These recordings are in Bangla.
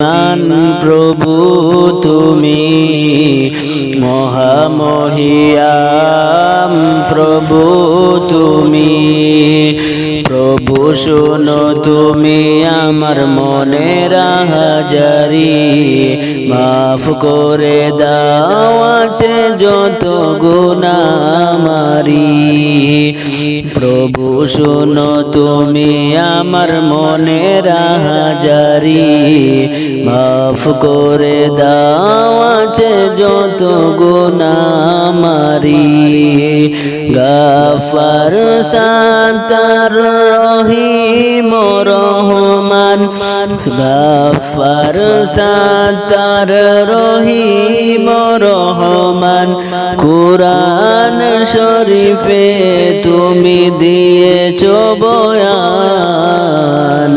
শক্তিমান প্রভু তুমি, মহামহিয়াম প্রভু তুমি। প্রভু শোনো তুমি আমার মনের হাজারি, মাফ করে দাও আছে যত গুনাহ আমারি। প্রভু শোনো তুমি আমার মনের হাজারি, মাফ করে দাও আছে যত গুনাহ আমারি। গাফার সাত্তার রহিম রহমান, গাফার সাত্তার রহিম রহমান। কুরআন শরীফে তুমি দিয়েছো বয়ান,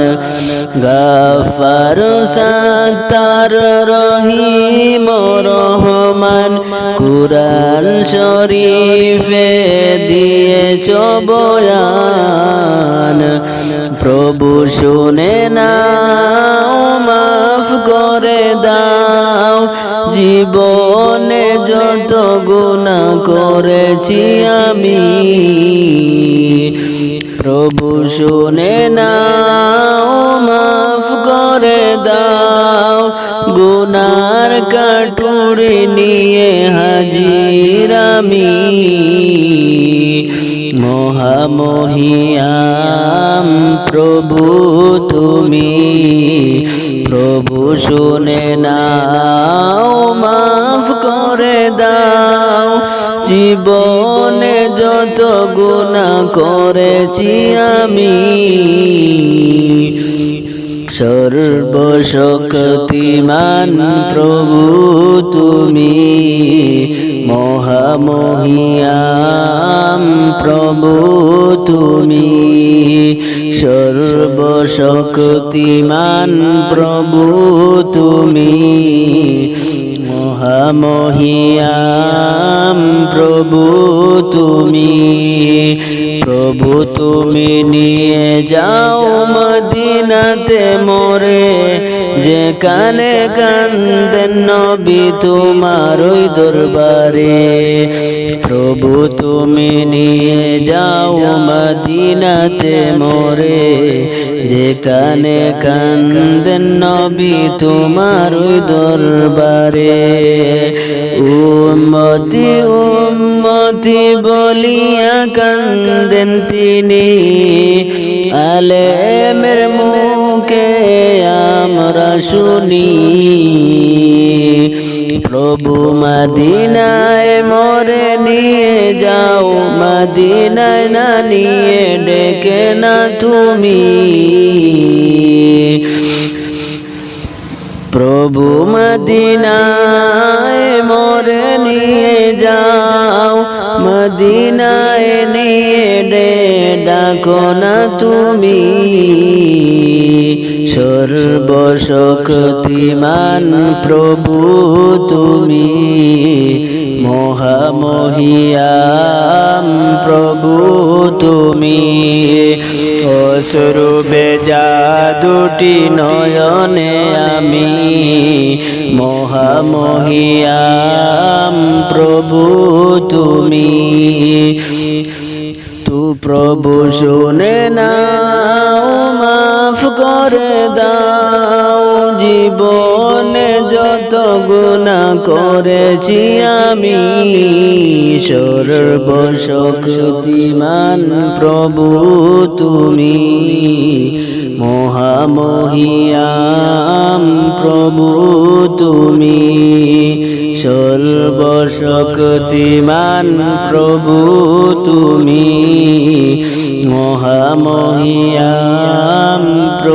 গাফার সাত্তার রহিম রহমান। কুরআন শরীফে দিয়েছো বয়ান, প্রভু শুনে নাও মাফ করে দাও। জীবনে যত গুনাহ করেছি আমি, প্রভু শুনে নাও মাফ করে দাও। গুনার কাটুরি নিয়ে হাজির আমি, মহামহিয়াম প্রভু তুমি। প্রভু শুনে নাও মাফ করে দাও। জীবনে যত গুনাহ করেছি আমি, সর্বশক্তিমান প্রভু তুমি, মহামহিয়াম প্রভু তুমি। সর্বশক্তিমান প্রভু তুমি, মহামহিয়াম প্রভু তুমি। প্রভু তুমি নিয়ে যাও মদিনাতে মোরে, যেখানে কান্দেন নবী তোমার ওই দরবারে। প্রভু তুমি নিয়ে যাও মদিনাতে মোরে, যেখানে কান্দেন নবী তোমার ওই দরবারে। উম্মতি উম্মতি বলিয়া কান্দেন তিনি, আলেমের মুখে আমরা শুনি। প্রভু মদিনায় মোরে নিয়ে যাও, মদিনায় না নিয়ে ডেকে না তুমি। প্রভু মদিনায় মোরে নিয়ে যাও, মদিনায় নিয়ে ডাকো না তুমি। সর্বশক্তিমান প্রভু তুমি, মহামহিয়াম প্রভু তুমি। অশ্রু বেজা দুটি নয়নে আমি, মহামহিয়াম প্রভু তুমি। তু প্রভু শুনে নাও মাফ করে দাও। জীবনে যত গুনাহ করেছি আমি, সর্বশক্তিমান প্রভু তুমি, মহামহিয়াম প্রভু তুমি। সর্বশক্তিমান প্রভু তুমি, মহামহিয়াম।